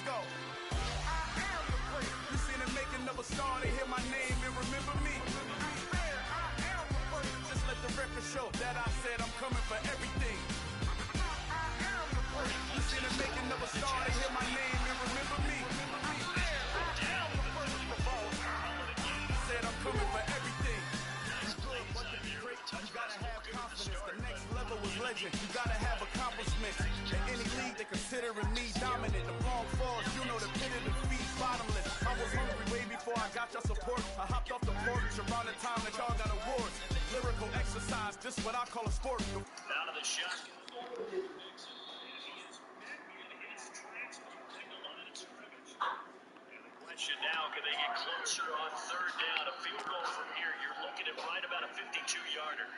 Let's go. You seen the making of a star, they hear my name and remember me. Just let the record show that I said I'm coming for everything. You seen the making of a star, they hear my name and remember me. Said I'm coming for everything. You gotta have confidence. The next level was legend. You gotta have accomplishments. In any league, they considering me dominant. The wrong falls, you know the pit of defeat, bottomless. I was hungry way before I got your support. I hopped off the porch around the time that y'all got awards. Lyrical exercise, this is what I call a sport. Out of the shot. Question now, can they get closer on third down? A field goal from here, you're looking at right about a 52-yarder.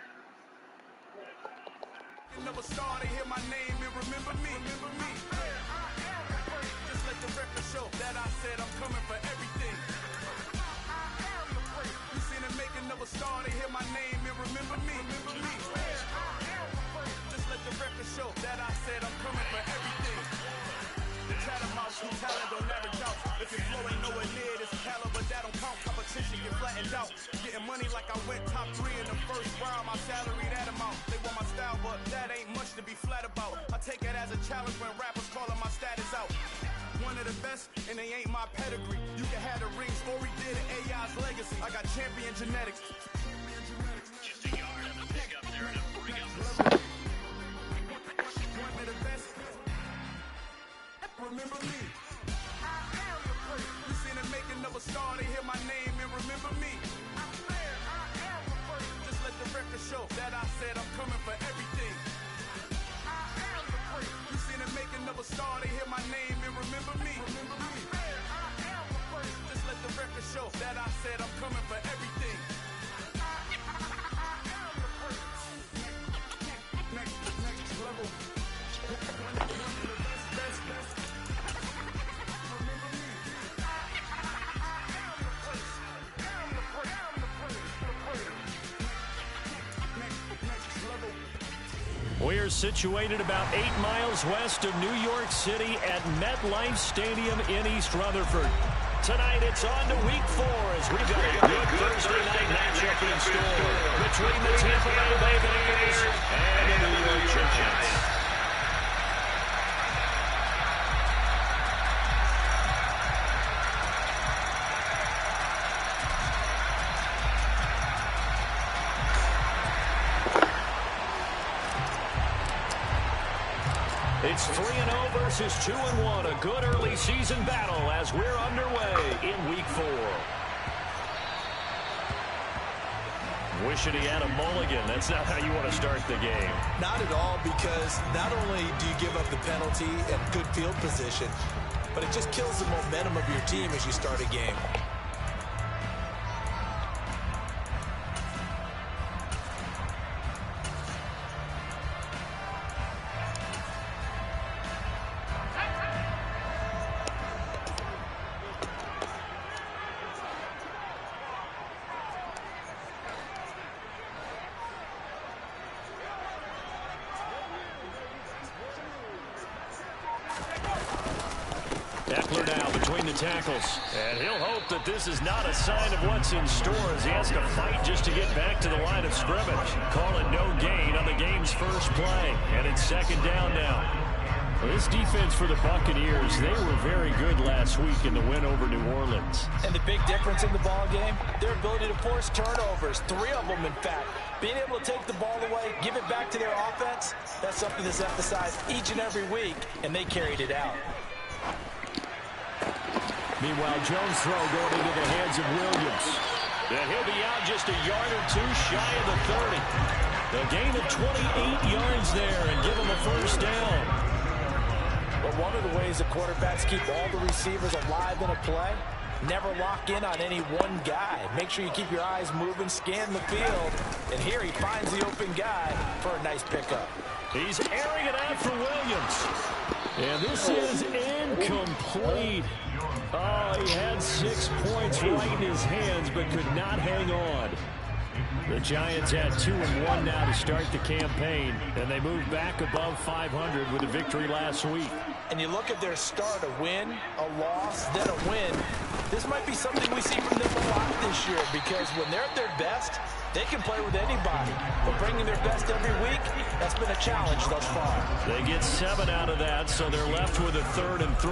Never star, they hear my name and remember me. Just let the record show that I said I'm coming for everything. You seen the making of a star, they hear my name and remember me. Just let the record show that I said I'm coming for everything. The Catamounts who talent don't average out. If your flow ain't nowhere near this caliber, that don't count. Competition get flattened out. Getting money like I went top 3 in the first round. My salary that amount. They want my style, but that ain't much to be flat about. I take it as a challenge when rappers calling my status out. One of the best, and they ain't my pedigree. You can have the rings, or we did an AI's legacy. I got champion genetics. Just a yard on the pickup there to bring up the One of the best. Remember me. You seen the making of a star, they hear my name and remember me. Just let the record show that I said I'm coming for everything. You seen the making of a star, they hear my name and remember me. Just let the record show that I said I'm coming for everything. Next level. Best. We're situated about 8 miles west of New York City at MetLife Stadium in East Rutherford. Tonight it's on to week 4 as we've got a good Thursday night matchup in store between the Tampa Bay Buccaneers and the New York Giants. It's 3-0 versus 2-1, a good early season battle as we're underway in week 4. Wishing he had a mulligan. That's not how you want to start the game. Not at all, because not only do you give up the penalty and good field position, but it just kills the momentum of your team as you start a game. Eckler now between the tackles. And he'll hope that this is not a sign of what's in store as he has to fight just to get back to the line of scrimmage. Call it no gain on the game's first play. And it's second down now. Well, this defense for the Buccaneers, they were very good last week in the win over New Orleans. And the big difference in the ball game, their ability to force turnovers, 3 of them in fact. Being able to take the ball away, give it back to their offense, that's something that's emphasized each and every week, and they carried it out. Meanwhile, Jones' throw going into the hands of Williams. And he'll be out just a yard or 2 shy of the 30. A gain of 28 yards there and give him a first down. But one of the ways the quarterbacks keep all the receivers alive in a play, never lock in on any one guy. Make sure you keep your eyes moving, scan the field. And here he finds the open guy for a nice pickup. He's airing it out for Williams. And this is incomplete. Oh, he had 6 points right in his hands, but could not hang on. The Giants had 2-1 now to start the campaign, and they moved back above 500 with a victory last week. and you look at their start, a win, a loss, then a win, this might be something we see from them a lot this year, because when they're at their best, they can play with anybody. But bringing their best every week, that's been a challenge thus far. They get 7 out of that, so they're left with a 3rd and 3.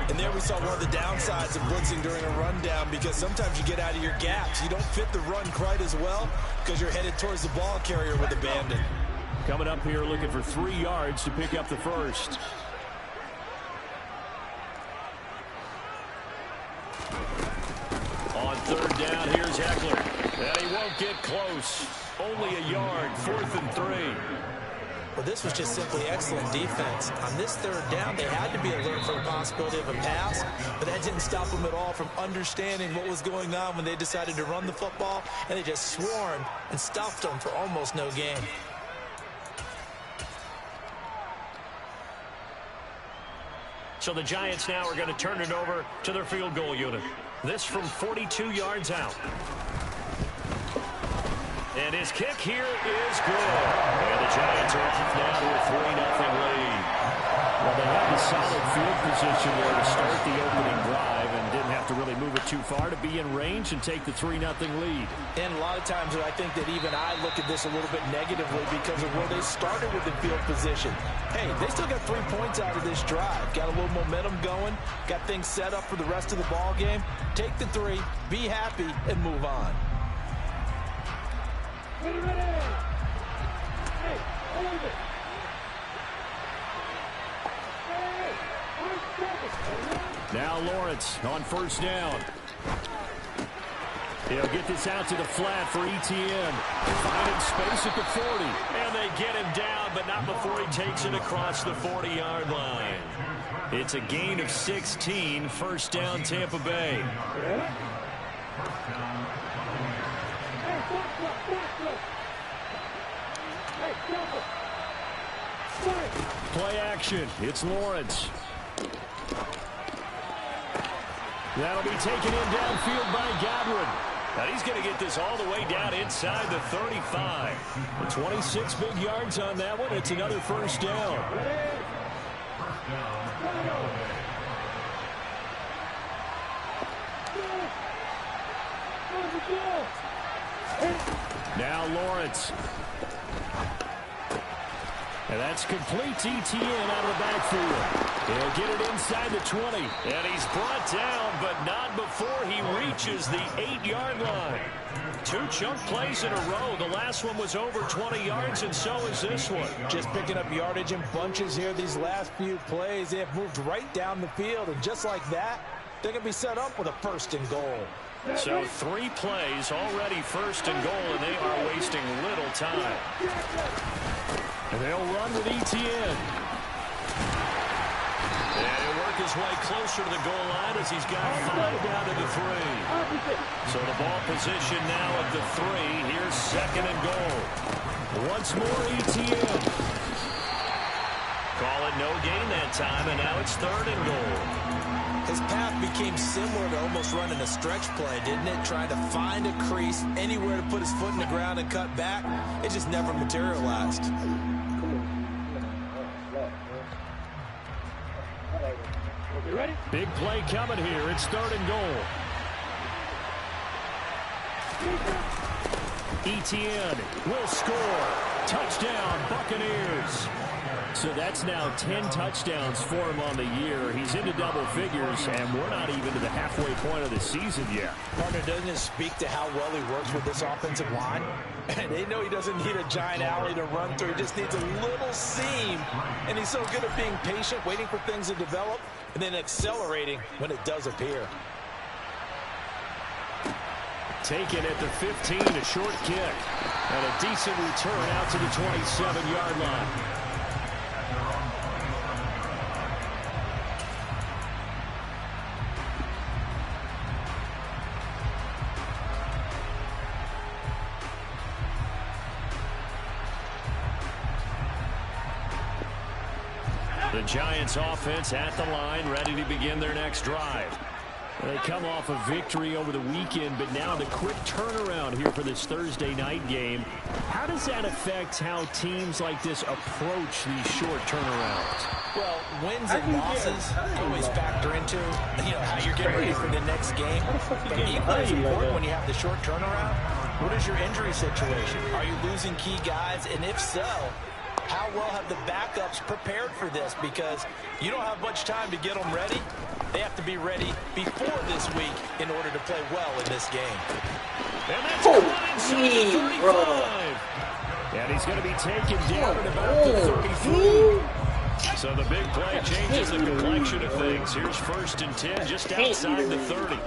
And there we saw one of the downsides of blitzing during a rundown, because sometimes you get out of your gaps. You don't fit the run quite as well because you're headed towards the ball carrier with abandon. Coming up here looking for 3 yards to pick up the first. On 3rd down, here's Eckler. And he won't get close. Only a yard, 4th and 3. Well, this was just simply excellent defense. On this 3rd down, they had to be alert for the possibility of a pass, but that didn't stop them at all from understanding what was going on when they decided to run the football, and they just swarmed and stuffed them for almost no gain. So the Giants now are going to turn it over to their field goal unit. This from 42 yards out. And his kick here is good. And the Giants are off now to a 3-0 lead. Well, they had the solid field position there to start the opening drive and didn't have to really move it too far to be in range and take the 3-0 lead. And a lot of times I think that even I look at this a little bit negatively because of where they started with the field position. Hey, they still got 3 points out of this drive. Got a little momentum going. Got things set up for the rest of the ball game. Take the 3, be happy, and move on. Now Lawrence on 1st down. He'll get this out to the flat for Etienne. Finding space at the 40. And they get him down, but not before he takes it across the 40-yard line. It's a gain of 16, 1st down Tampa Bay. Play action. It's Lawrence. That'll be taken in downfield by Godwin. Now he's going to get this all the way down inside the 35. 26 big yards on that one. It's another 1st down. Now Lawrence. And that's complete to Etienne out of the backfield. He'll get it inside the 20. And he's brought down, but not before he reaches the 8-yard line. 2 chunk plays in a row. The last one was over 20 yards, and so is this one. Just picking up yardage in bunches here these last few plays. They have moved right down the field, and just like that, they're going to be set up with a 1st and goal. So 3 plays already 1st and goal, and they are wasting little time. And they'll run with Etienne. And he'll work his way closer to the goal line as he's got 5 down to the 3. So the ball position now at the 3. Here's 2nd and goal. Once more Etienne. Call it no gain that time, and now it's 3rd and goal. His path became similar to almost running a stretch play, didn't it? Trying to find a crease, anywhere to put his foot in the ground and cut back. It just never materialized. Big play coming here. It's 3rd and goal. Etienne will score. Touchdown, Buccaneers. So that's now 10 touchdowns for him on the year. He's into double figures, and we're not even to the halfway point of the season yet. Partner, doesn't it speak to how well he works with this offensive line? And they know he doesn't need a giant alley to run through. He just needs a little seam. And he's so good at being patient, waiting for things to develop, and then accelerating when it does appear. Taken at the 15, a short kick. And a decent return out to the 27-yard line. The Giants offense at the line, ready to begin their next drive. They come off a victory over the weekend, but now the quick turnaround here for this Thursday night game. How does that affect how teams like this approach these short turnarounds? Well, wins and losses always factor into, how you're getting ready for the next game. But equally as important when you have the short turnaround, what is your injury situation? Are you losing key guys? And if so, how well have the backups prepared for this? Because you don't have much time to get them ready. They have to be ready before this week in order to play well in this game. And that's inside the 35. And he's going to be taken down at about the 33. So the big play changes the complexion of things. Here's 1st and 10 just outside the 30.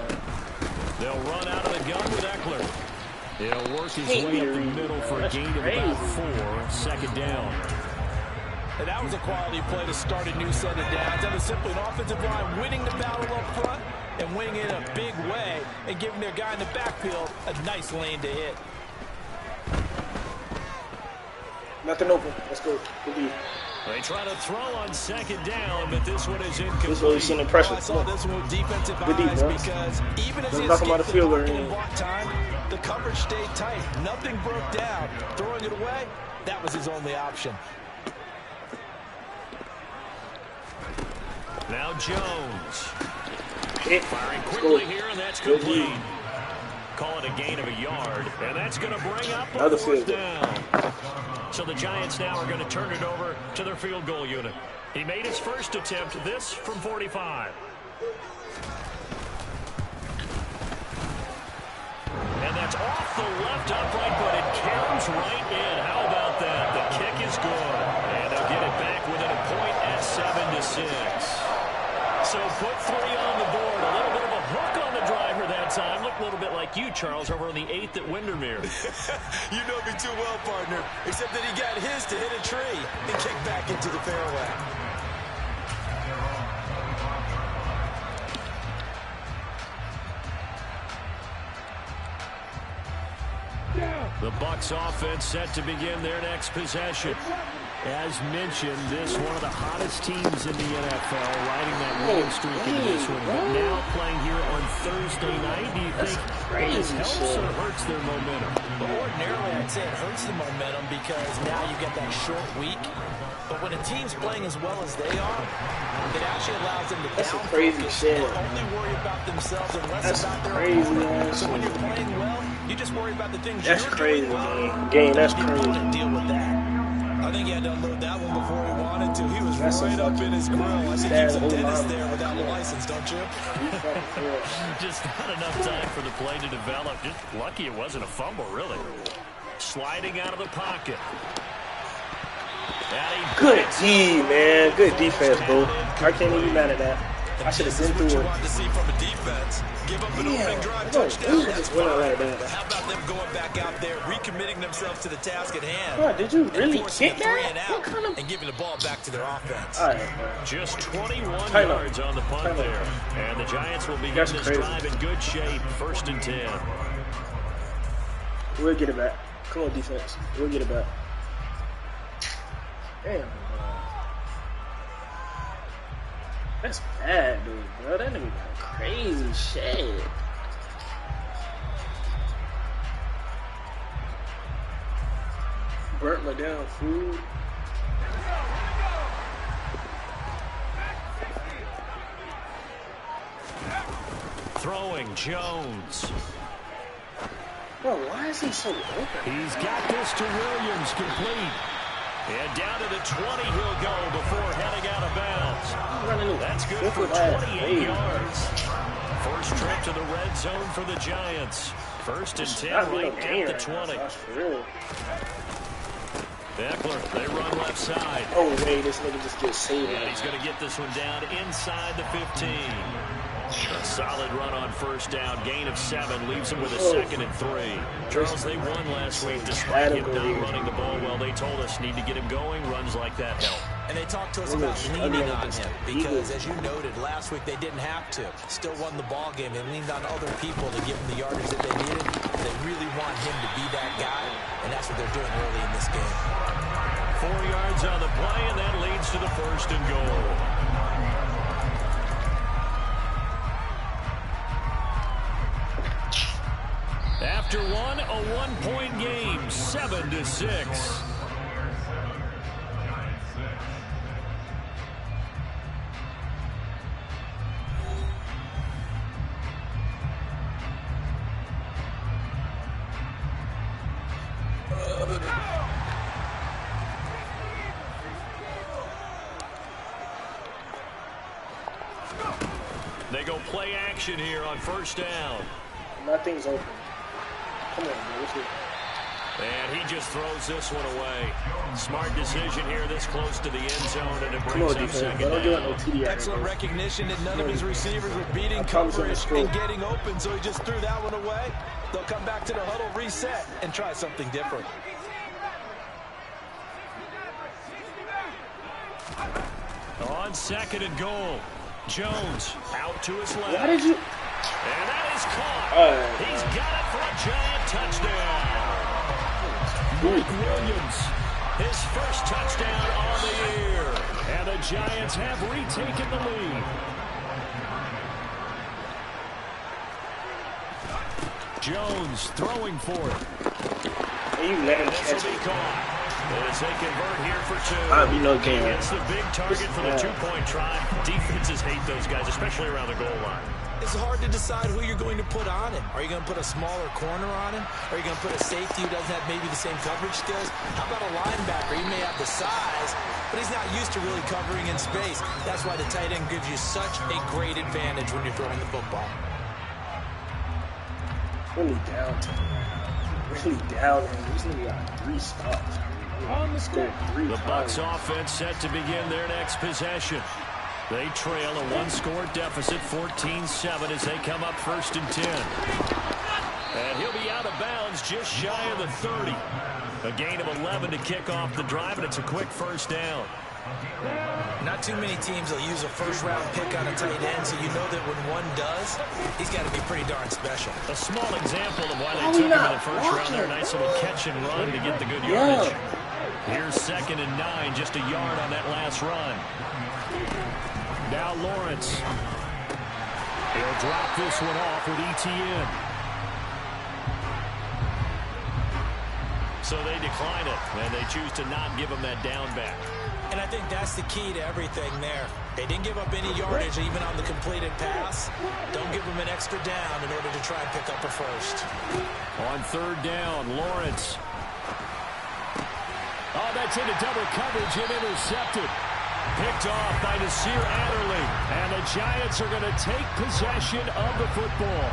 They'll run out of the gun with Eckler. He'll work his way up the middle for a gain of about 4. 2nd down. And that was a quality play to start a new set of downs. That was simply an offensive line winning the battle up front and winning it in a big way and giving their guy in the backfield a nice lane to hit. Nothing open. Let's go. Good deal. They try to throw on 2nd down, but this one is incomplete. This one is sending pressure. I saw this one with defensive Good eyes deal, because even as he talking about escaped a field the goal pocket and bought time, the coverage stayed tight. Nothing broke down. Throwing it away, that was his only option. Now Jones. Hit. Firing quickly here, and that's complete. Call it a gain of a yard, and that's going to bring up a 4th down. So the Giants now are going to turn it over to their field goal unit. He made his first attempt, this from 45. And that's off the left upright, but it carries right in. How about that? The kick is good. And they'll get it back within a point at 7-6. So put 3 on the board. A little bit of a hook on the driver that time. Looked a little bit like you, Charles, over on the 8th at Windermere. You know me too well, partner. Except that he got his to hit a tree and kick back into the fairway. The Bucs offense set to begin their next possession. As mentioned, this one of the hottest teams in the NFL, riding that winning streak into this one. But now playing here on Thursday night, do you think this helps or hurts their momentum? But ordinarily, I'd say it hurts the momentum because now you get that short week. But when a team's playing as well as they are, it actually allows them to only worry about themselves and less about their opponent. So when you're playing well, you just worry about the things you're doing well. That's crazy. Deal with that. I think he had to unload that one before he wanted to. He was right up in his grill. I think he was a dentist there without a license, don't you? Just not enough time for the play to develop. Just lucky it wasn't a fumble, really. Sliding out of the pocket. Good D, man. Good defense, bro. I can't even be mad at that. I should have been through it. Want to see from a defense. Give up an opening drive touchdown. That's went like that. How about them going back out there, recommitting themselves to the task at hand? Bro, did you really kick that? And giving the ball back to their offense. All right, just 21 yards on the punt there. And the Giants will begin this drive in good shape. 1st and 10. We'll get it back. Come on, defense. We'll get it back. Damn. That's bad, dude, bro. That nigga got crazy shit. Burnt my down food. Throwing Jones. Bro, why is he so open? He's got this to Williams, complete. And down to the 20 he'll go before heading out of bounds. That's good for 28 yards. First trip to the red zone for the Giants. 1st and 10 right at the 20. Eckler, they run left side. Oh, wait, this nigga just gets saved. And he's going to get this one down inside the 15. A solid run on 1st down. Gain of 7 leaves him with a 2nd and 3. Charles, they won last week despite him not running the ball well. They told us need to get him going. Runs like that help. And they talked to us about leaning on him because, as you noted, last week they didn't have to. Still won the ball game. They leaned on other people to give them the yardage that they needed. They really want him to be that guy, and that's what they're doing early in this game. 4 yards on the play, and that leads to the 1st and goal. after one, a one-point game, 7-6. They go play action here on first down. Nothing's open. Come on, man. What's it? And he just throws this one away. Smart decision here this close to the end zone, and it brings up second down. Excellent recognition that none of his receivers were beating coverage and getting open, so he just threw that one away. They'll come back to the huddle, reset, and try something different. On second and goal, Jones out to his left. Why did you? And that is caught. He's got it for a giant touchdown. Mike Williams, his first touchdown on the year. And the Giants have retaken the lead. Jones throwing for it. You let him This will catch be it. caught. As they convert here for two. I'll be no game. It's the big target for the two-point try. Defenses hate those guys, especially around the goal line. It's hard to decide who you're going to put on him. Are you going to put a smaller corner on him? Are you going to put a safety who doesn't have maybe the same coverage skills? How about a linebacker? He may have the size, but he's not used to really covering in space. That's why the tight end gives you such a great advantage when you're throwing the football. Really down. Really down. He's only got 3 stops. On the score. The Bucs offense set to begin their next possession. They trail a one-score deficit, 14-7, as they come up first and 10. And he'll be out of bounds just shy of the 30. A gain of 11 to kick off the drive, and it's a quick first down. Not too many teams will use a first-round pick on a tight end, so you know that when one does, he's got to be pretty darn special. A small example of why they took him in the first round there. Nice little catch and run to get the good yardage. Here's 2nd and 9, just a yard on that last run. Now Lawrence. He'll drop this one off with ETN. So they decline it, and they choose to not give him that down back. And I think that's the key to everything there. They didn't give up any yardage even on the completed pass. Don't give them an extra down in order to try and pick up a first. On 3rd down, Lawrence. Oh, that's into double coverage and intercepted. Picked off by Nasir Adderley. And the Giants are going to take possession of the football.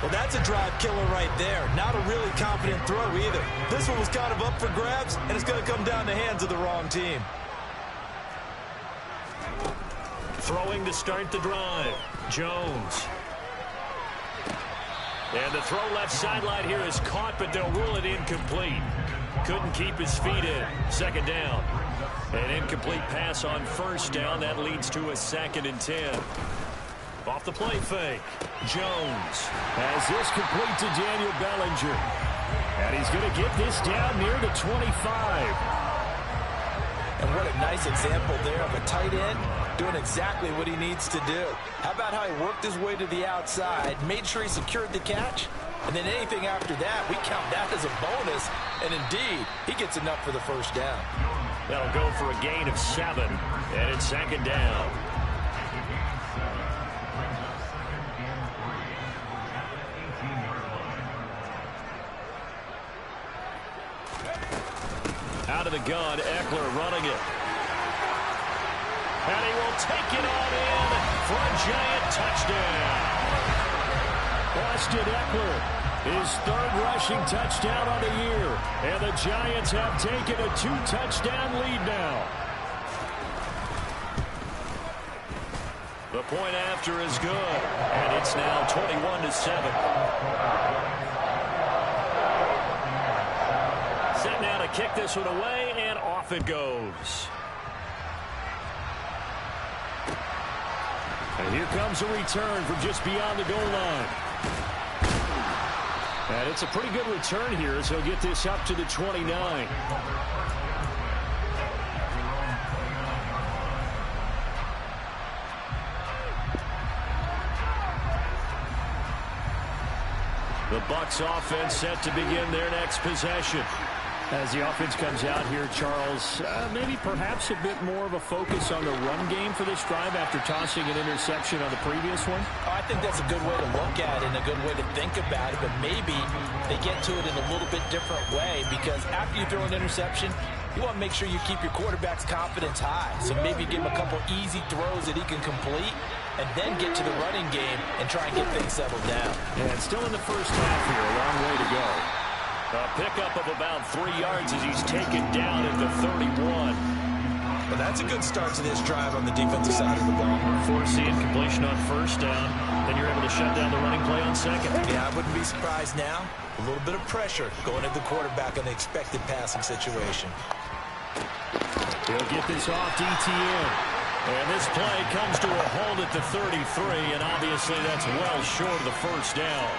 Well, that's a drive killer right there. Not a really confident throw either. This one was kind of up for grabs, and it's going to come down the hands of the wrong team. Throwing to start the drive, Jones. And the throw left sideline here is caught, but they'll rule it incomplete. Couldn't keep his feet in. 2nd down. An incomplete pass on 1st down. That leads to a 2nd and 10. Off the play fake. Jones has this complete to Daniel Bellinger. And he's going to get this down near the 25. And what a nice example there of a tight end doing exactly what he needs to do. How about how he worked his way to the outside, made sure he secured the catch, and then anything after that, we count that as a bonus. And indeed, he gets enough for the first down. That'll go for a gain of 7. And it's 2nd down. Out of the gun, Eckler running it. And he will take it on in for a giant touchdown. Austin Eckler, his 3rd rushing touchdown on the year. And the Giants have taken a 2-touchdown lead now. The point after is good. And it's now 21-7. Set now to kick this one away, and off it goes. And here comes a return from just beyond the goal line. And it's a pretty good return here as he'll get this up to the 29. The The Bucs offense set to begin their next possession. As the offense comes out here, Charles, maybe perhaps a bit more of a focus on the run game for this drive after tossing an interception on the previous one? Oh, I think that's a good way to look at it and a good way to think about it, but maybe they get to it in a little bit different way, because after you throw an interception, you want to make sure you keep your quarterback's confidence high. So maybe give him a couple easy throws that he can complete and then get to the running game and try and get things settled down. And still in the first half here, a long way to go. A pickup of about 3 yards as he's taken down at the 31. Well, that's a good start to this drive on the defensive side of the ball. Forcing completion on first down. Then you're able to shut down the running play on second. Yeah, I wouldn't be surprised now. A little bit of pressure going at the quarterback on the expected passing situation. He'll get this off to ETN. And this play comes to a hold at the 33, and obviously that's well short of the first down.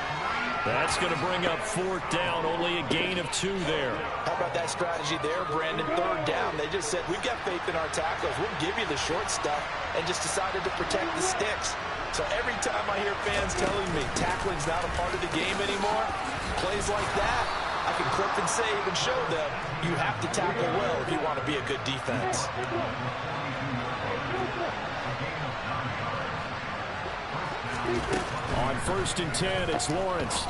That's going to bring up fourth down, only a gain of 2 there. How about that strategy there, Brandon? Third down, they just said, we've got faith in our tackles. We'll give you the short stuff, and just decided to protect the sticks. So every time I hear fans telling me tackling's not a part of the game anymore, plays like that, I can clip and save and show them you have to tackle well if you want to be a good defense. On 1st and 10, it's Lawrence.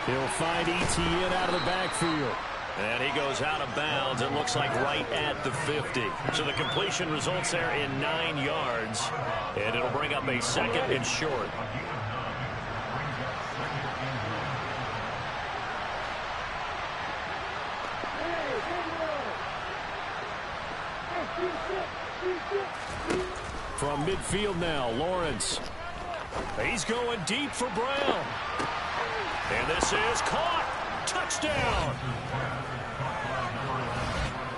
He'll find ETN out of the backfield. And he goes out of bounds, it looks like right at the 50. So the completion results there in 9 yards. And it'll bring up a second and short. From midfield now, Lawrence. He's going deep for Brown. And this is caught. Touchdown.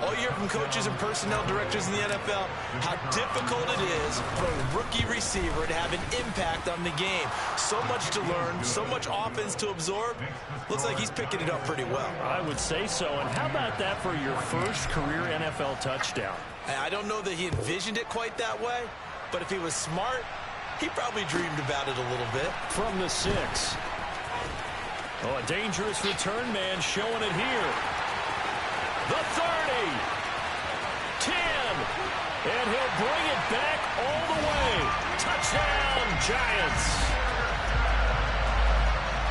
All year from coaches and personnel directors in the NFL, how difficult it is for a rookie receiver to have an impact on the game. So much to learn, so much offense to absorb. Looks like he's picking it up pretty well. I would say so. And how about that for your first career NFL touchdown? I don't know that he envisioned it quite that way, but if he was smart, he probably dreamed about it a little bit. From the 6. Oh, a dangerous return man showing it here. The 30. 10. And he'll bring it back all the way. Touchdown, Giants.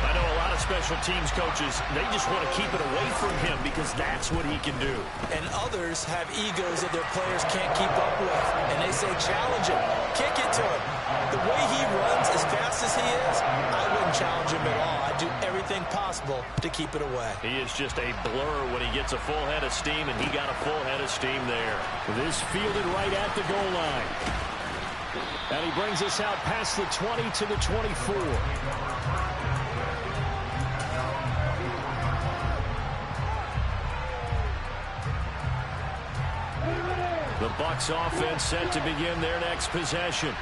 I know a lot of special teams coaches, they just want to keep it away from him because that's what he can do. And others have egos that their players can't keep up with. And they say, challenge him. Kick it to him. The way he runs as fast as he is, I wouldn't challenge him at all. I'd do everything possible to keep it away. He is just a blur when he gets a full head of steam, and he got a full head of steam there. This fielded right at the goal line. And he brings us out past the 20 to the 24. The Bucs offense set to begin their next possession.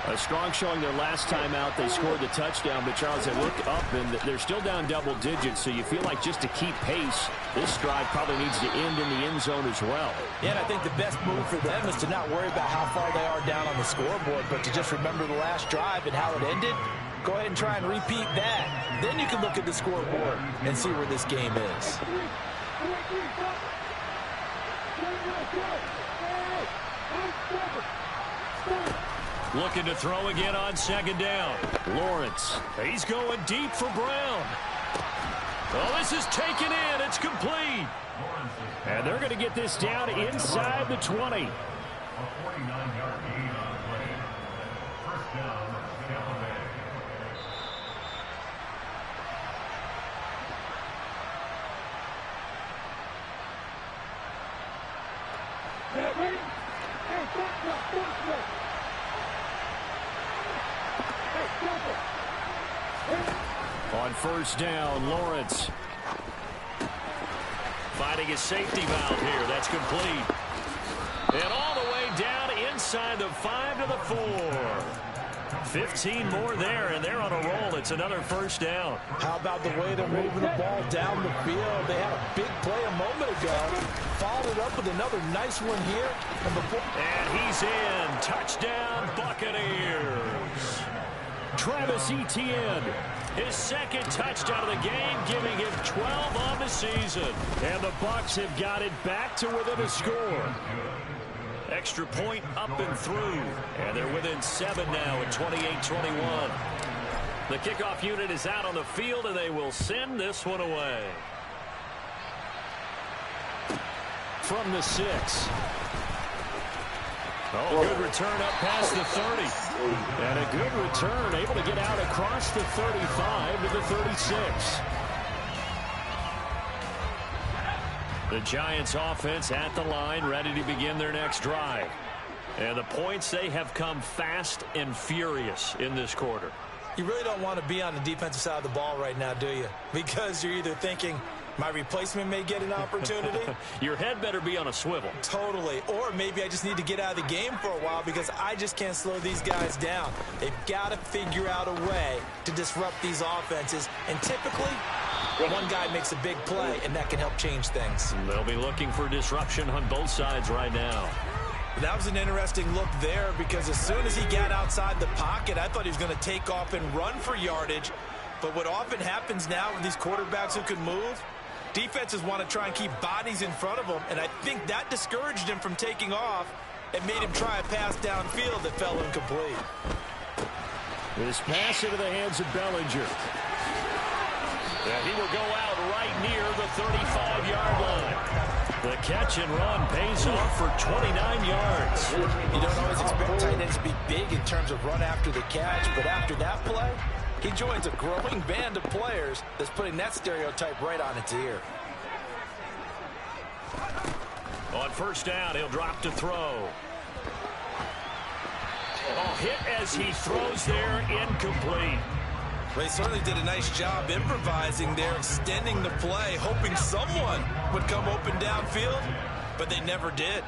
A strong showing their last time out. They scored the touchdown, but Charles, they look up and they're still down double digits, so you feel like just to keep pace, this drive probably needs to end in the end zone as well. Yeah, and I think the best move for them is to not worry about how far they are down on the scoreboard, but to just remember the last drive and how it ended. Go ahead and try and repeat that. Then you can look at the scoreboard and see where this game is. Looking to throw again on 2nd down. Lawrence. He's going deep for Brown. Oh, this is taken in. It's complete. And they're going to get this down inside the 20. On 1st down, Lawrence. Finding his safety valve here. That's complete. And all the way down inside the 5 to the 4. 15 more there, and they're on a roll. It's another 1st down. How about the way they're moving the ball down the field? They had a big play a moment ago. Followed it up with another nice one here. And he's in. Touchdown, Buccaneers. Travis Etienne. His second touchdown of the game, giving him 12 on the season. And the Bucs have got it back to within a score. Extra point up and through. And they're within 7 now at 28-21. The kickoff unit is out on the field, and they will send this one away. From the 6. Oh, good return up past the 30. And a good return, able to get out across the 35 to the 36. The Giants offense at the line, ready to begin their next drive. And the points, they have come fast and furious in this quarter. You really don't want to be on the defensive side of the ball right now, do you? Because you're either thinking, my replacement may get an opportunity. Your head better be on a swivel. Totally. Or maybe I just need to get out of the game for a while because I just can't slow these guys down. They've got to figure out a way to disrupt these offenses. And typically, one guy makes a big play, and that can help change things. They'll be looking for disruption on both sides right now. That was an interesting look there because as soon as he got outside the pocket, I thought he was going to take off and run for yardage. But what often happens now with these quarterbacks who can move, defenses want to try and keep bodies in front of them, and I think that discouraged him from taking off and made him try a pass downfield that fell incomplete. This pass into the hands of Bellinger. And he will go out right near the 35-yard line. The catch and run pays off for 29 yards. You don't always expect tight ends to be big in terms of run after the catch, but after that play, he joins a growing band of players that's putting that stereotype right on its ear. On first down, he'll drop to throw. Oh, hit as he throws there, incomplete. Well, he certainly did a nice job improvising there, extending the play, hoping someone would come open downfield, but they never did.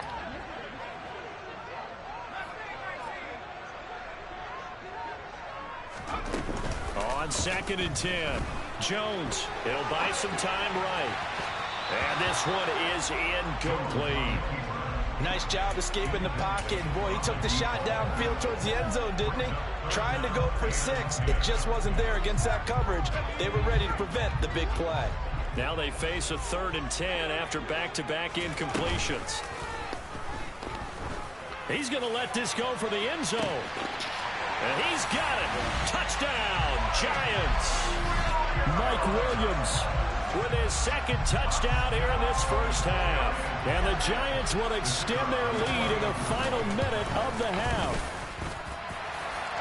On 2nd and 10, Jones, he'll buy some time right. And this one is incomplete. Nice job escaping the pocket. Boy, he took the shot downfield towards the end zone, didn't he? Trying to go for 6. It just wasn't there against that coverage. They were ready to prevent the big play. Now they face a 3rd and 10 after back-to-back incompletions. He's going to let this go for the end zone. And he's got it. Touchdown, Giants. Mike Williams with his 2nd touchdown here in this first half. And the Giants will extend their lead in the final minute of the half.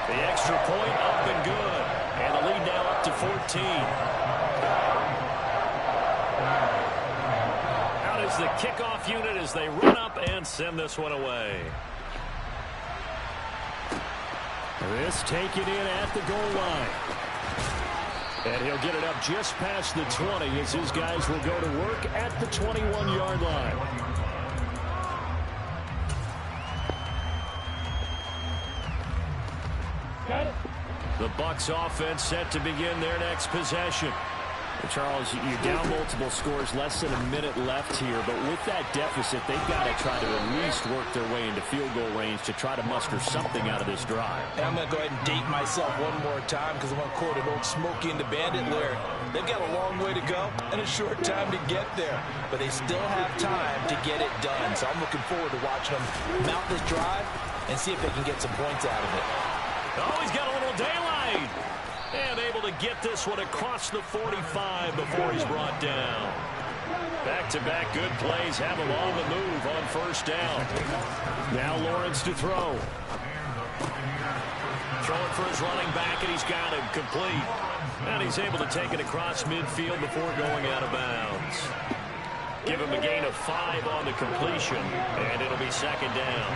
The extra point up and good. And the lead now up to 14. Out is the kickoff unit as they run up and send this one away. This taken in at the goal line. And he'll get it up just past the 20 as his guys will go to work at the 21-yard line. The Bucs offense set to begin their next possession. Charles, you're down multiple scores, less than a minute left here, but with that deficit, they've got to try to at least work their way into field goal range to try to muster something out of this drive. And I'm going to go ahead and date myself one more time because I'm going to quote an old Smokey and the Bandit lyric. They've got a long way to go and a short time to get there, but they still have time to get it done. So I'm looking forward to watching them mount this drive and see if they can get some points out of it. Oh, he's got a little daylight. And able to get this one across the 45 before he's brought down. Back-to-back good plays have him on the move on first down. Now Lawrence to throw. Throwing for his running back, and he's got him complete. And he's able to take it across midfield before going out of bounds. Give him a gain of 5 on the completion, and it'll be 2nd down.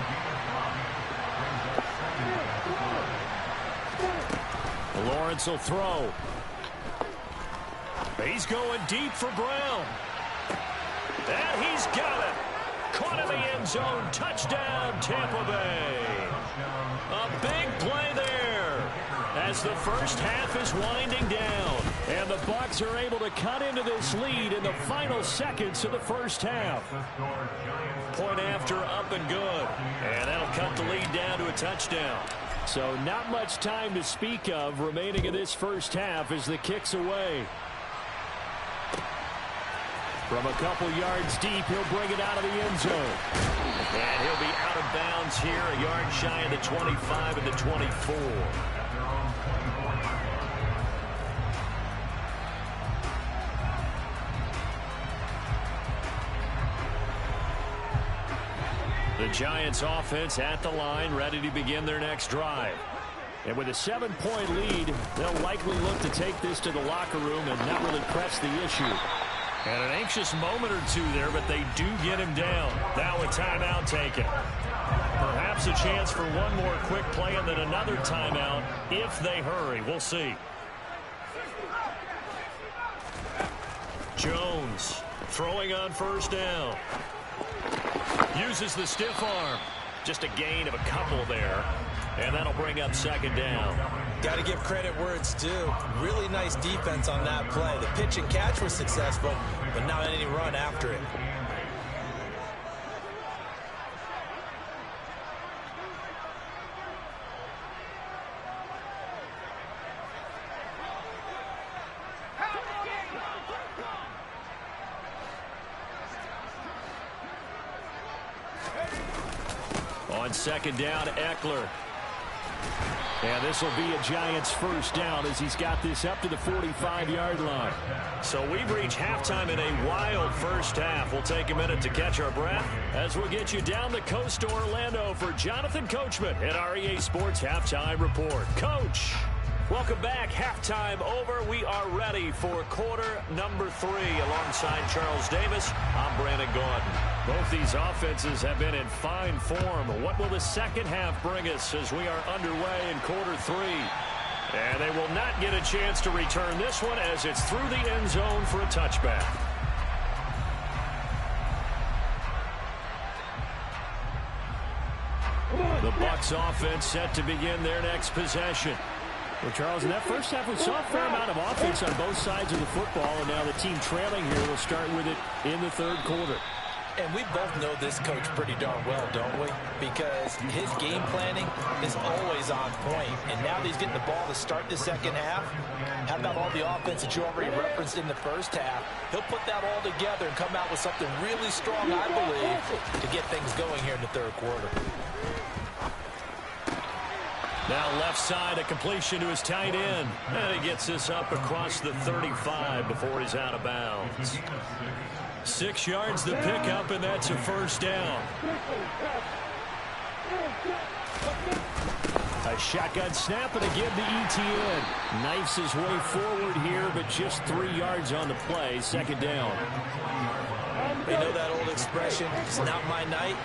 Lawrence will throw. He's going deep for Brown. And he's got it. Caught in the end zone. Touchdown, Tampa Bay. A big play there as the first half is winding down. And the Bucs are able to cut into this lead in the final seconds of the first half. Point after up and good. And that'll cut the lead down to a touchdown. So not much time to speak of remaining in this first half as the kick's away. From a couple yards deep, he'll bring it out of the end zone. And he'll be out of bounds here, a yard shy of the 25 and the 24. The Giants offense at the line, ready to begin their next drive. And with a 7-point lead, they'll likely look to take this to the locker room and not really press the issue. And an anxious moment or two there, but they do get him down. Now a timeout taken. Perhaps a chance for one more quick play and then another timeout if they hurry. We'll see. Jones throwing on first down. Uses the stiff arm. Just a gain of a couple there. And that'll bring up second down. Got to give credit where it's due. Really nice defense on that play. The pitch and catch was successful, but not any run after it. On second down, Eckler. And this will be a Giants first down as he's got this up to the 45-yard line. So we've reached halftime in a wild first half. We'll take a minute to catch our breath as we'll get you down the coast to Orlando for Jonathan Coachman at REA Sports Halftime Report. Coach, welcome back. Halftime over. We are ready for quarter number 3. Alongside Charles Davis, I'm Brandon Gordon. Both these offenses have been in fine form. What will the second half bring us as we are underway in quarter 3? And they will not get a chance to return this one as it's through the end zone for a touchback. The Bucs offense set to begin their next possession. Well, Charles, in that first half, we saw a fair amount of offense on both sides of the football, and now the team trailing here will start with it in the third quarter. And we both know this coach pretty darn well, don't we? Because his game planning is always on point. And now that he's getting the ball to start the second half, how about all the offense that you already referenced in the first half? He'll put that all together and come out with something really strong, I believe, to get things going here in the third quarter. Now left side, a completion to his tight end. And he gets this up across the 35 before he's out of bounds. 6 yards the pickup, and that's a first down. A shotgun snap, and again to ETN. Knifes his way forward here, but just 3 yards on the play. Second down. You know that old expression, it's not my night?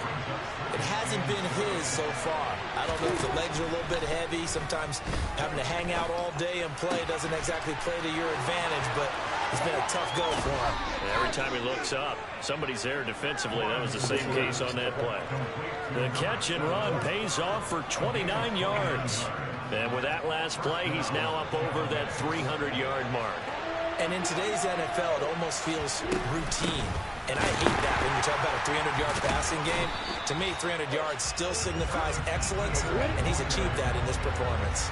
It hasn't been his so far. I don't know if the legs are a little bit heavy. Sometimes having to hang out all day and play doesn't exactly play to your advantage, but it's been a tough go for him. Every time he looks up, somebody's there defensively. That was the same case on that play. The catch and run pays off for 29 yards. And with that last play, he's now up over that 300-yard mark. And in today's NFL, it almost feels routine. And I hate that when you talk about a 300-yard passing game. To me, 300 yards still signifies excellence, and he's achieved that in this performance.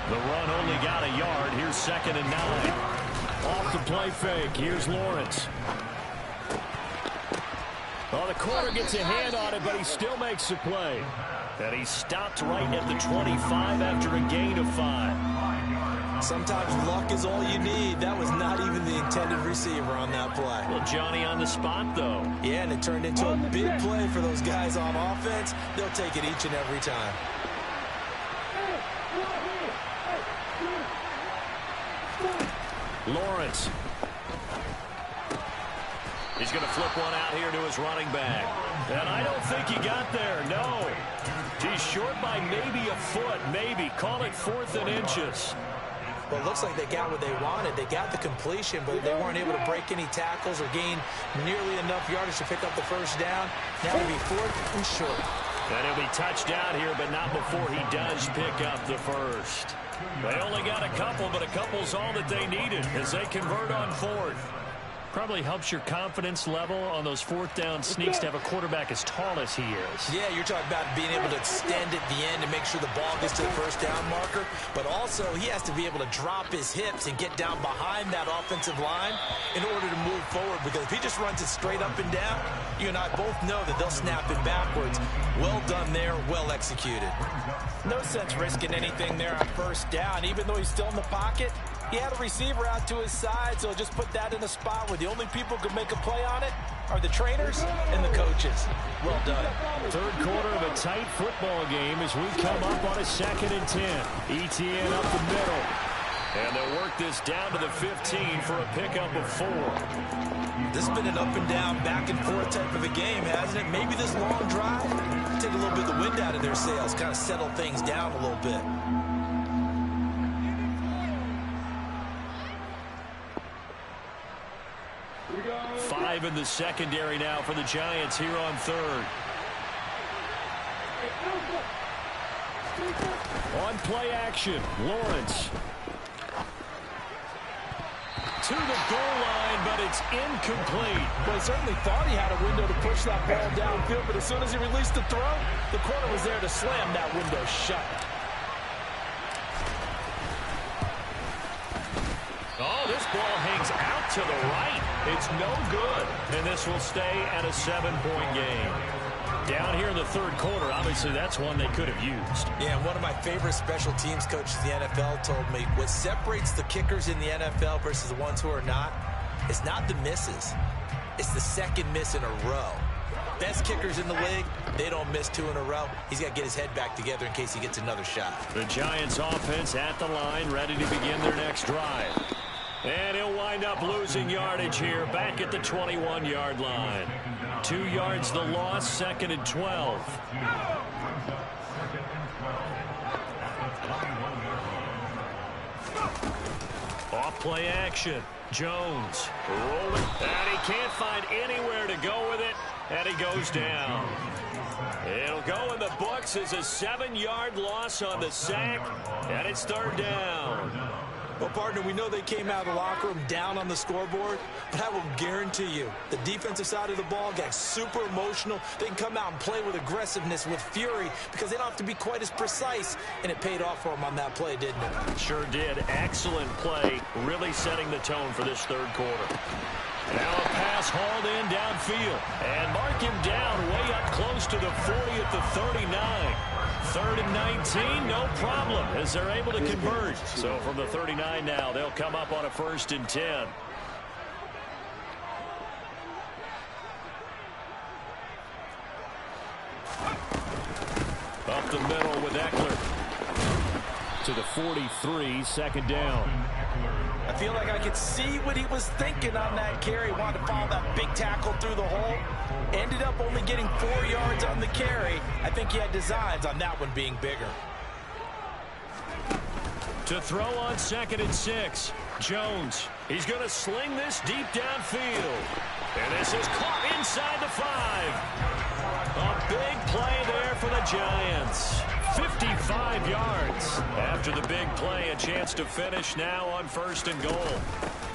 The run only got a yard. Here's 2nd and 9. Off the play fake. Here's Lawrence. Well, the corner gets a hand on it, but he still makes the play. And he stopped right at the 25 after a gain of 5. Sometimes luck is all you need. That was not even the intended receiver on that play. Well, Johnny on the spot, though. Yeah, and it turned into a big play for those guys on offense. They'll take it each and every time. Lawrence. He's going to flip one out here to his running back. And I don't think he got there. No. He's short by maybe a foot, maybe. Call it 4th and inches. Well, it looks like they got what they wanted. They got the completion, but they weren't able to break any tackles or gain nearly enough yardage to pick up the first down. Now it'll be 4th and short. And he'll be touched down here, but not before he does pick up the first. They only got a couple, but a couple's all that they needed as they convert on 4th. Probably helps your confidence level on those fourth down sneaks to have a quarterback as tall as he is. Yeah, you're talking about being able to extend at the end to make sure the ball gets to the first down marker. But also, he has to be able to drop his hips and get down behind that offensive line in order to move forward. Because if he just runs it straight up and down, you and I both know that they'll snap him backwards. Well done there, well executed. No sense risking anything there on first down. Even though he's still in the pocket, he had a receiver out to his side, so just put that in a spot where the only people who could make a play on it are the trainers and the coaches. Well done. Third quarter of a tight football game as we come up on a 2nd and 10. Etienne up the middle. And they'll work this down to the 15 for a pickup of 4. This has been an up and down, back and forth type of a game, hasn't it? Maybe this long drive, take a little bit of the wind out of their sails, kind of settle things down a little bit. Five in the secondary now for the Giants here on third. On play action, Lawrence. To the goal line, but it's incomplete. Well, he certainly thought he had a window to push that ball downfield, but as soon as he released the throw, the corner was there to slam that window shut. Oh, this ball hangs out to the right. It's no good. And this will stay at a 7-point game. Down here in the third quarter, obviously that's one they could have used. Yeah, and one of my favorite special teams coaches in the NFL told me what separates the kickers in the NFL versus the ones who are not is not the misses. It's the second miss in a row. Best kickers in the league, they don't miss 2 in a row. He's got to get his head back together in case he gets another shot. The Giants offense at the line, ready to begin their next drive. And he'll wind up losing yardage here, back at the 21-yard line. 2 yards the loss, 2nd and 12. Off play action. Jones rolling, and he can't find anywhere to go with it, and he goes down. It'll go in the books as a 7-yard loss on the sack, and it's 3rd down. Well, partner, we know they came out of the locker room down on the scoreboard, but I will guarantee you the defensive side of the ball got super emotional. They can come out and play with aggressiveness, with fury, because they don't have to be quite as precise, and it paid off for them on that play, didn't it? Sure did. Excellent play, really setting the tone for this third quarter. Now a pass hauled in downfield, and mark him down way up close to the 40 at the 39. 3rd and 19, no problem, as they're able to convert. So from the 39 now, they'll come up on a 1st and 10. Up the middle with Eckler. To the 43, 2nd down. I feel like I could see what he was thinking on that carry. He wanted to follow that big tackle through the hole. Ended up only getting 4 yards on the carry. I think he had designs on that one being bigger. To throw on 2nd and 6. Jones. He's going to sling this deep downfield. And this is caught inside the 5. A big play there for the Giants. 55 yards. After the big play, a chance to finish now on 1st and goal.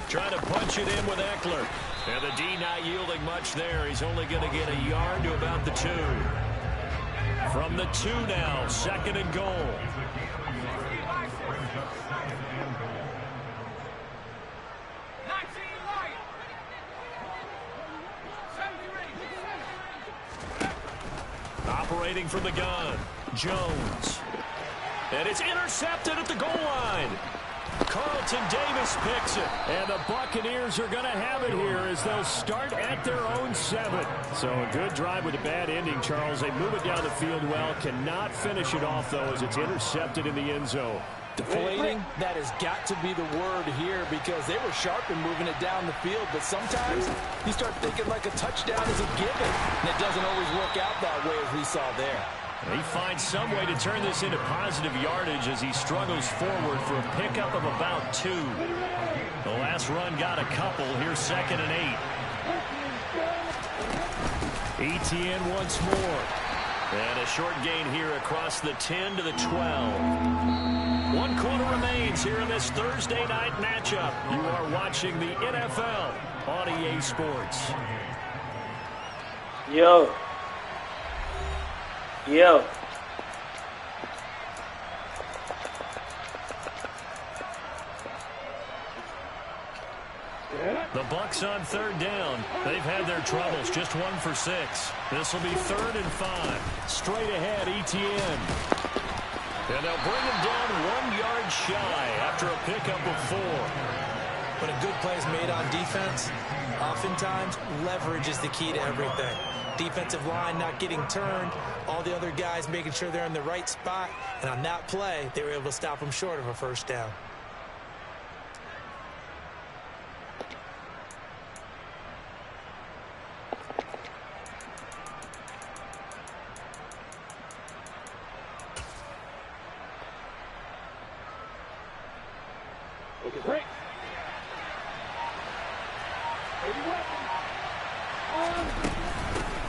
Trying to punch it in with Eckler. And the D not yielding much there. He's only going to get a yard to about the 2. From the 2 now, 2nd and goal. Operating from the gun, Jones. And it's intercepted at the goal line. Carlton Davis picks it. And the Buccaneers are going to have it here as they'll start at their own 7. So a good drive with a bad ending, Charles. They move it down the field well. Cannot finish it off, though, as it's intercepted in the end zone. Deflating, that has got to be the word here, because they were sharp in moving it down the field, but sometimes you start thinking like a touchdown is a given, and it doesn't always work out that way as we saw there. He finds some way to turn this into positive yardage as he struggles forward for a pickup of about 2. The last run got a couple. Here's 2nd and 8. Etienne once more. And a short gain here across the 10 to the 12. 1 quarter remains here in this Thursday night matchup. You are watching the NFL on EA Sports. Yo. The Bucs on 3rd down. They've had their troubles, just 1 for 6. This will be 3rd and 5. Straight ahead, Etienne. And they'll bring him down 1 yard shy after a pickup of 4. When a good play is made on defense, oftentimes leverage is the key to everything. Defensive line not getting turned, all the other guys making sure they're in the right spot, and on that play, they were able to stop them short of a 1st down.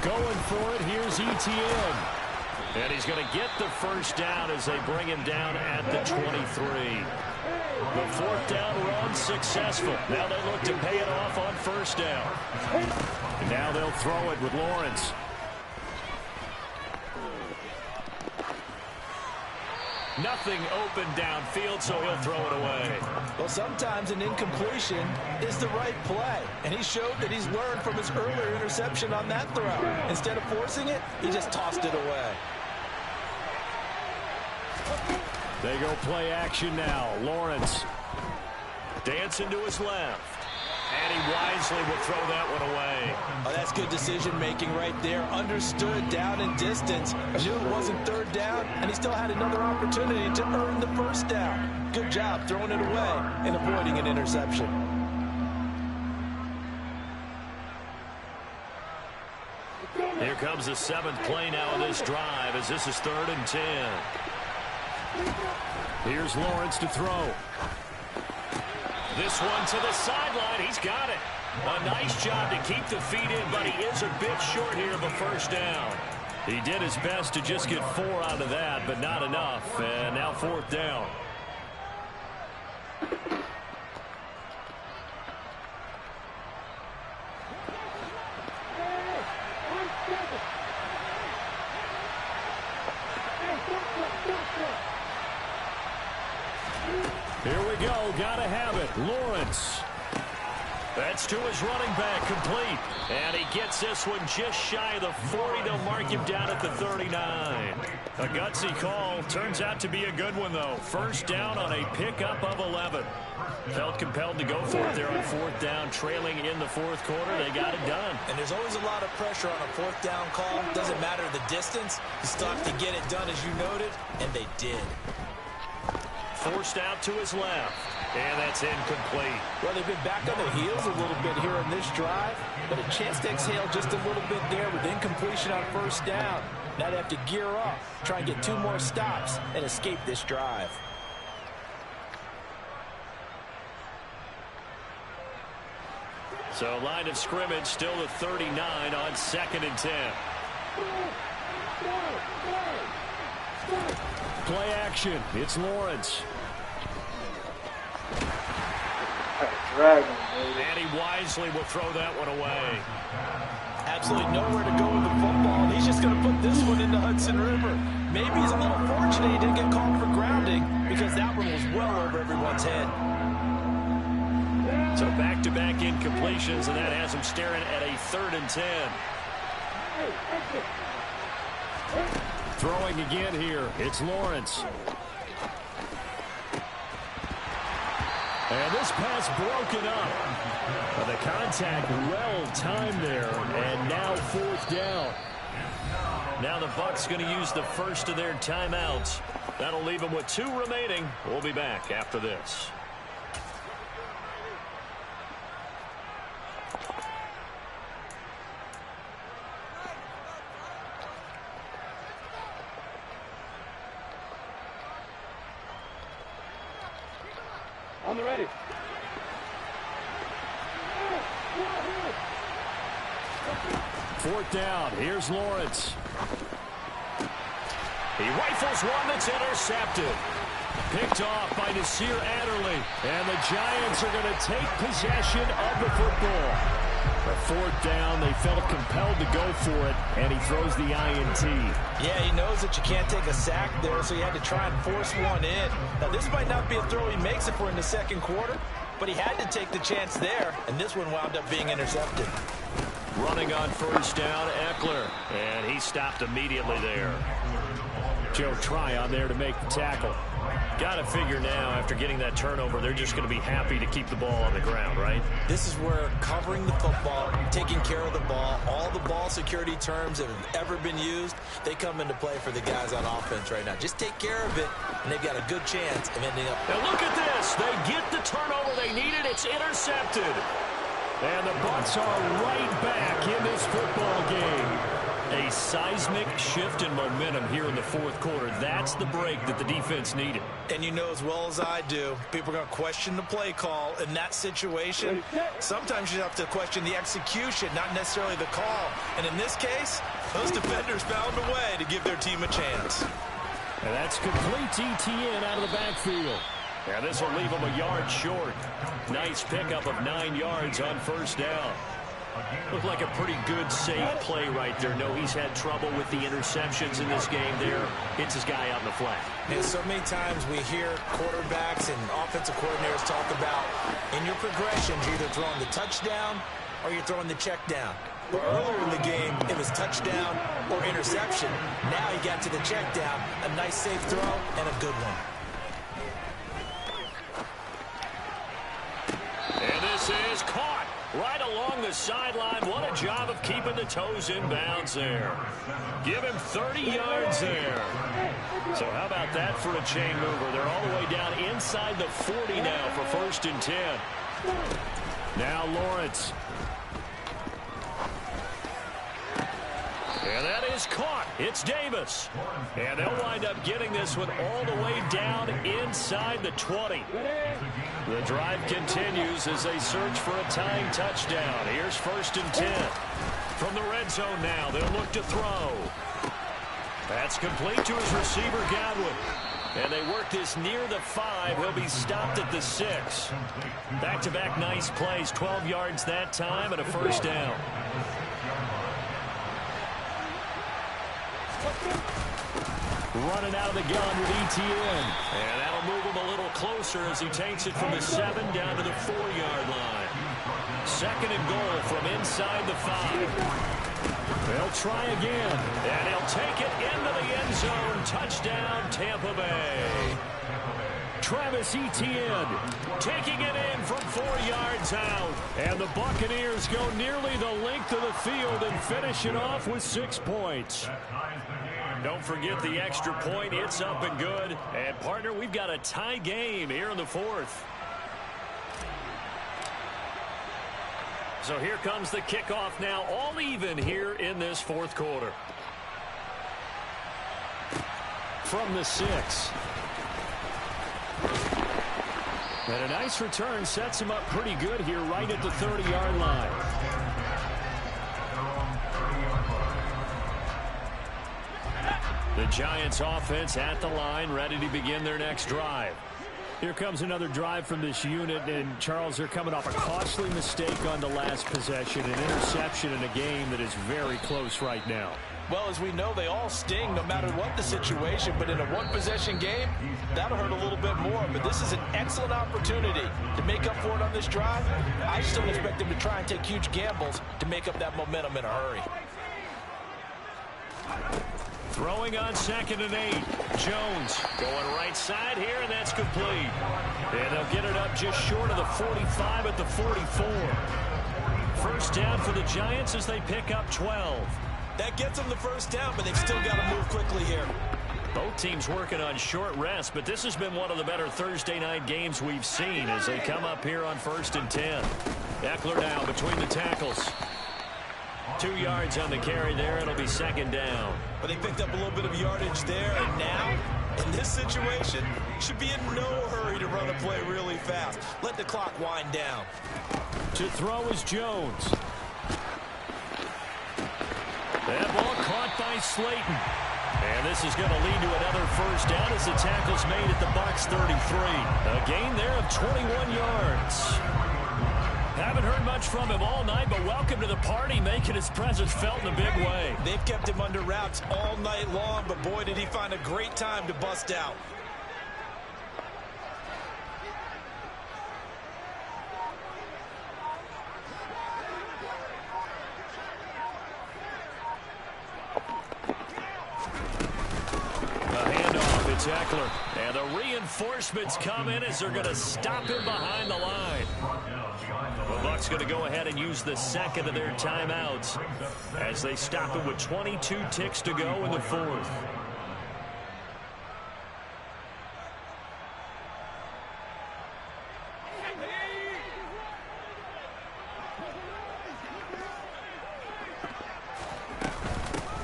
Going for it, here's Etienne. And he's going to get the 1st down as they bring him down at the 23. The 4th down run successful. Now they look to pay it off on 1st down. And now they'll throw it with Lawrence. Nothing open downfield, so he'll throw it away. Well, sometimes an incompletion is the right play, and he showed that he's learned from his earlier interception on that throw. Instead of forcing it, he just tossed it away. They go play action now. Lawrence dancing to his left. And he wisely will throw that one away. Oh, that's good decision-making right there. Understood down and distance. Knew it wasn't 3rd down, and he still had another opportunity to earn the 1st down. Good job throwing it away and avoiding an interception. Here comes the 7th play now in this drive as this is 3rd and 10. Here's Lawrence to throw. This one to the sideline. He's got it. A nice job to keep the feet in, but he is a bit short here of a 1st down. He did his best to just get 4 out of that, but not enough. And now 4th down. Here we go. Gotta have it. Lawrence. That's to his running back, complete. And he gets this one just shy of the 40. They'll mark him down at the 39. A gutsy call. Turns out to be a good one, though. 1st down on a pickup of 11. Felt compelled to go for it there on 4th down, trailing in the 4th quarter. They got it done. And there's always a lot of pressure on a 4th down call. Doesn't matter the distance. You still have to get it done, as you noted, and they did. Forced out to his left. And that's incomplete. Well, they've been back on their heels a little bit here in this drive, but a chance to exhale just a little bit there with incompletion on 1st down. Now they have to gear up, try and get 2 more stops, and escape this drive. So line of scrimmage still at 39 on 2nd and 10. Play action. It's Lawrence. And he wisely will throw that one away. Absolutely nowhere to go with the football. He's just going to put this one in the Hudson River. Maybe he's a little fortunate he didn't get called for grounding because that one was well over everyone's head. So back-to-back incompletions, and that has him staring at a 3rd and 10. Throwing again here. It's Lawrence. And this pass broken up. But the contact well timed there. And now 4th down. Now the Bucs going to use the first of their timeouts. That'll leave them with 2 remaining. We'll be back after this. On the ready. 4th down. Here's Lawrence. He rifles one that's intercepted. Picked off by Nasir Adderley. And the Giants are going to take possession of the football. A fourth down, they felt compelled to go for it, and he throws the INT. Yeah, he knows that you can't take a sack there, so he had to try and force one in. Now, this might not be a throw he makes if we're in the second quarter, but he had to take the chance there, and this one wound up being intercepted. Running on first down, Eckler, and he stopped immediately there. Joe Tryon there to make the tackle. Got to figure now, after getting that turnover, they're just going to be happy to keep the ball on the ground, right? This is where covering the football, taking care of the ball, all the ball security terms that have ever been used, they come into play for the guys on offense right now. Just take care of it, and they've got a good chance of ending up. Now look at this. They get the turnover they needed. It's intercepted. And the Bucs are right back in this football game. A seismic shift in momentum here in the fourth quarter. That's the break that the defense needed. And you know as well as I do, people are going to question the play call in that situation. Sometimes you have to question the execution, not necessarily the call. And in this case, those defenders found a way to give their team a chance. And that's complete ETN out of the backfield. And this will leave him a yard short. Nice pickup of 9 yards on first down. Looked like a pretty good, safe play right there. No, he's had trouble with the interceptions in this game there. Hits his guy out in the flat. And so many times we hear quarterbacks and offensive coordinators talk about in your progressions, you're either throwing the touchdown or you're throwing the check down. But earlier in the game, it was touchdown or interception. Now he got to the check down, a nice safe throw and a good one. And this is caught right along the sideline. What a job of keeping the toes in bounds there. Give him 30 yards there. So how about that for a chain mover? They're all the way down inside the 40 now for 1st and 10. Now Lawrence. And that is caught. It's Davis. And they'll wind up getting this one all the way down inside the 20. The drive continues as they search for a tying touchdown. Here's 1st and 10. From the red zone now, they'll look to throw. That's complete to his receiver, Godwin. And they work this near the 5. He'll be stopped at the 6. Back-to-back nice plays. 12 yards that time and a 1st down. Running out of the gun with ETN. And that'll move him a little closer as he takes it from the 7 down to the 4-yard line. 2nd and goal from inside the 5. They'll try again. And he'll take it into the end zone. Touchdown, Tampa Bay. Travis Etienne taking it in from 4 yards out. And the Buccaneers go nearly the length of the field and finish it off with 6 points. Don't forget the extra point. It's up and good. And, partner, we've got a tie game here in the 4th. So here comes the kickoff now, all even here in this 4th quarter. From the 6. And a nice return sets him up pretty good here right at the 30-yard line. The Giants offense at the line, ready to begin their next drive. Here comes another drive from this unit, and Charles, they're coming off a costly mistake on the last possession, an interception in a game that is very close right now. Well, as we know, they all sting no matter what the situation, but in a one-possession game, that'll hurt a little bit more. But this is an excellent opportunity to make up for it on this drive. I just don't expect them to try and take huge gambles to make up that momentum in a hurry. Throwing on 2nd and 8. Jones going right side here, and that's complete. And they'll get it up just short of the 45 at the 44. 1st down for the Giants as they pick up 12. That gets them the 1st down, but they've still got to move quickly here. Both teams working on short rest, but this has been one of the better Thursday night games we've seen as they come up here on 1st and 10. Eckler now between the tackles. 2 yards on the carry there. It'll be 2nd down. But they picked up a little bit of yardage there, and now, in this situation, should be in no hurry to run a play really fast. Let the clock wind down. To throw is Jones. That ball caught by Slayton. And this is going to lead to another first down as the tackle's made at the Bucs 33. A gain there of 21 yards. Haven't heard much from him all night, but welcome to the party, making his presence felt in a big way. They've kept him under wraps all night long, but boy, did he find a great time to bust out. Eckler. And the reinforcements come in as they're going to stop him behind the line. The Bucs going to go ahead and use the second of their timeouts as they stop him with 22 ticks to go in the fourth.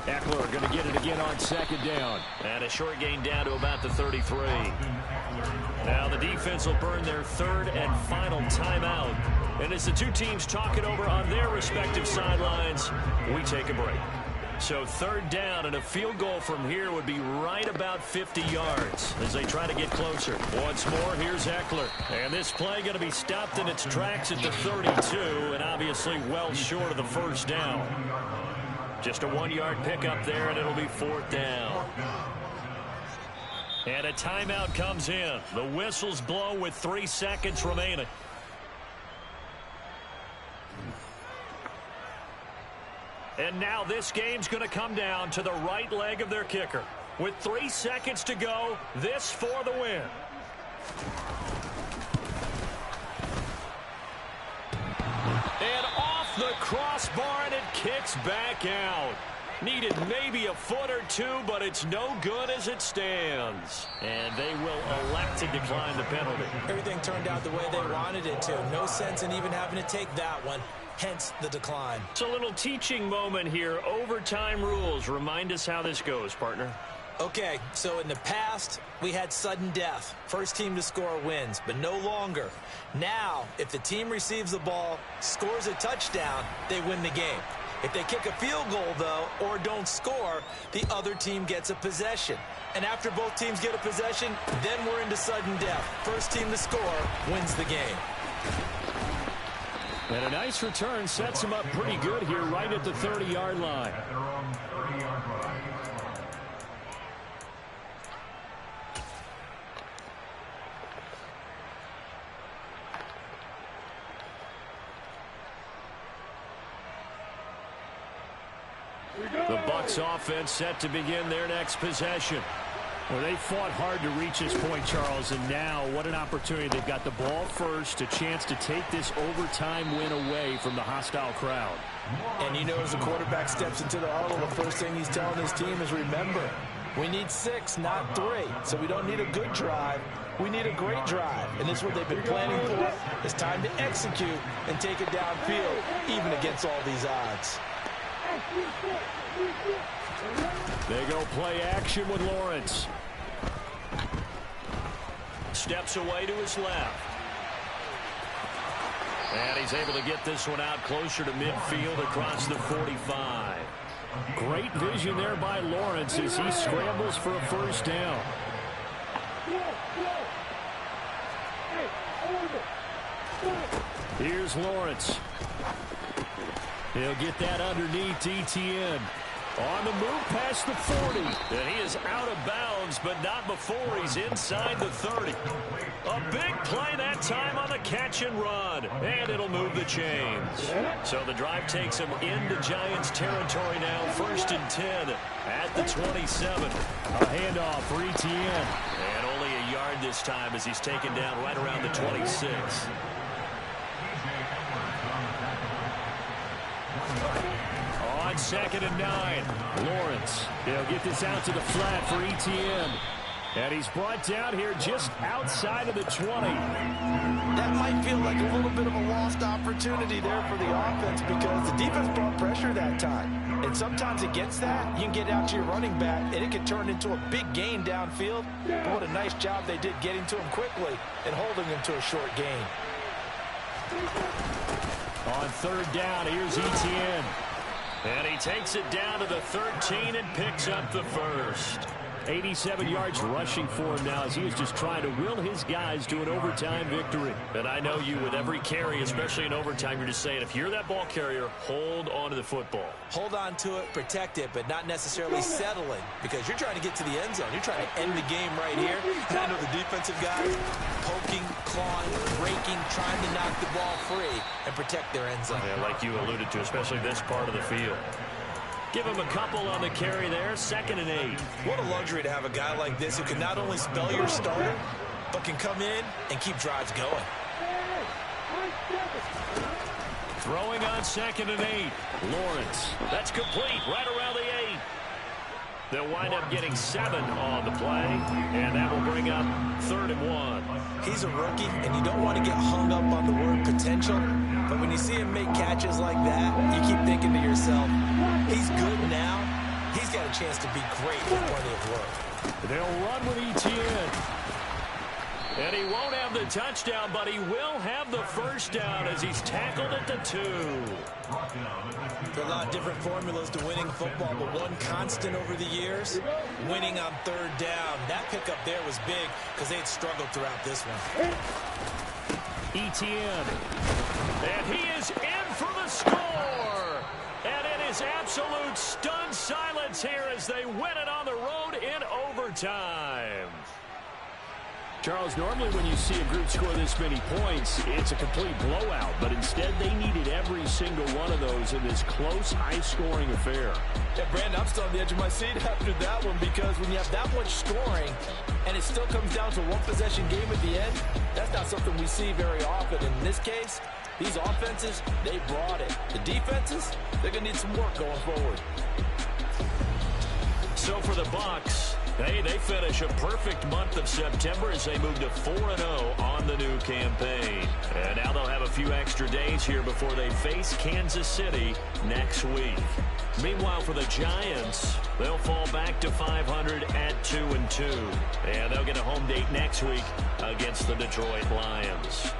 Eckler going to get it again on second down. And a short gain down to about the 33. Now the defense will burn their third and final timeout. And as the two teams talk it over on their respective sidelines, we take a break. So third down and a field goal from here would be right about 50 yards as they try to get closer. Once more, here's Eckler. And this play going to be stopped in its tracks at the 32 and obviously well short of the first down. Just a 1-yard pickup there, and it'll be fourth down. And a timeout comes in. The whistles blow with 3 seconds remaining. And now this game's going to come down to the right leg of their kicker. With 3 seconds to go, this for the win. And off the crossbar, and it kicks back out. Needed maybe a foot or two, but it's no good as it stands. And they will elect to decline the penalty. Everything turned out the way they wanted it to. No sense in even having to take that one. Hence the decline. It's a little teaching moment here. Overtime rules. Remind us how this goes, partner. Okay, so in the past, we had sudden death. First team to score wins, but no longer. Now, if the team receives the ball, scores a touchdown, they win the game. If they kick a field goal, though, or don't score, the other team gets a possession. And after both teams get a possession, then we're into sudden death. First team to score wins the game. And a nice return sets him up pretty good here right at the 30-yard line. The Bucs offense set to begin their next possession. Well, they fought hard to reach this point, Charles, and now what an opportunity. They've got the ball first, a chance to take this overtime win away from the hostile crowd. And you know, as the quarterback steps into the huddle, the first thing he's telling his team is, remember, we need 6, not 3. So we don't need a good drive. We need a great drive. And this is what they've been planning for. It's time to execute and take it downfield, even against all these odds. They go play action with Lawrence. Steps away to his left. And he's able to get this one out closer to midfield across the 45. Great vision there by Lawrence as he scrambles for a first down. Here's Lawrence. He'll get that underneath Etienne. On the move past the 40. And he is out of bounds, but not before he's inside the 30. A big play that time on the catch and run. And it'll move the chains. So the drive takes him into Giants territory now. 1st and 10 at the 27. A handoff for Etienne. And only a yard this time as he's taken down right around the 26. On 2nd and 9, Lawrence. He'll get this out to the flat for Etienne. And he's brought down here just outside of the 20. That might feel like a little bit of a lost opportunity there for the offense because the defense brought pressure that time. And sometimes against that, you can get out to your running back, and it can turn into a big gain downfield. But what a nice job they did getting to him quickly and holding him to a short gain. On 3rd down, here's Etienne. And he takes it down to the 13 and picks up the first. 87 yards rushing for him now as he is just trying to will his guys to an overtime victory. And I know you, with every carry, especially in overtime, you're just saying, if you're that ball carrier, hold on to the football. Hold on to it, protect it, but not necessarily settling, because you're trying to get to the end zone. You're trying to end the game right here. And I know the defensive guys poking, clawing, breaking, trying to knock the ball free and protect their end zone. Yeah, like you alluded to, especially this part of the field. Give him a couple on the carry there, 2nd and 8. What a luxury to have a guy like this who can not only spell your starter, but can come in and keep drives going. Throwing on 2nd and 8. Lawrence. That's complete right around the 8. They'll wind up getting 7 on the play, and that will bring up 3rd and 1. He's a rookie, and you don't want to get hung up on the word potential, but when you see him make catches like that, you keep thinking to yourself, he's good now. He's got a chance to be great with plenty of work. They'll run with Etienne. And he won't have the touchdown, but he will have the first down as he's tackled at the 2. There are a lot of different formulas to winning football, but one constant over the years, winning on 3rd down. That pickup there was big because they had struggled throughout this one. Etienne. And he is in for the score. And it is absolute stunned silence here as they win it on the road in overtime. Charles, normally when you see a group score this many points, it's a complete blowout. But instead, they needed every single one of those in this close, high-scoring affair. Yeah, Brandon, I'm still on the edge of my seat after that one because when you have that much scoring and it still comes down to a one-possession game at the end, that's not something we see very often. In this case, these offenses, they brought it. The defenses, they're going to need some work going forward. So for the Bucs, hey, they finish a perfect month of September as they move to 4-0 on the new campaign. And now they'll have a few extra days here before they face Kansas City next week. Meanwhile, for the Giants, they'll fall back to 500 at 2-2. And they'll get a home date next week against the Detroit Lions.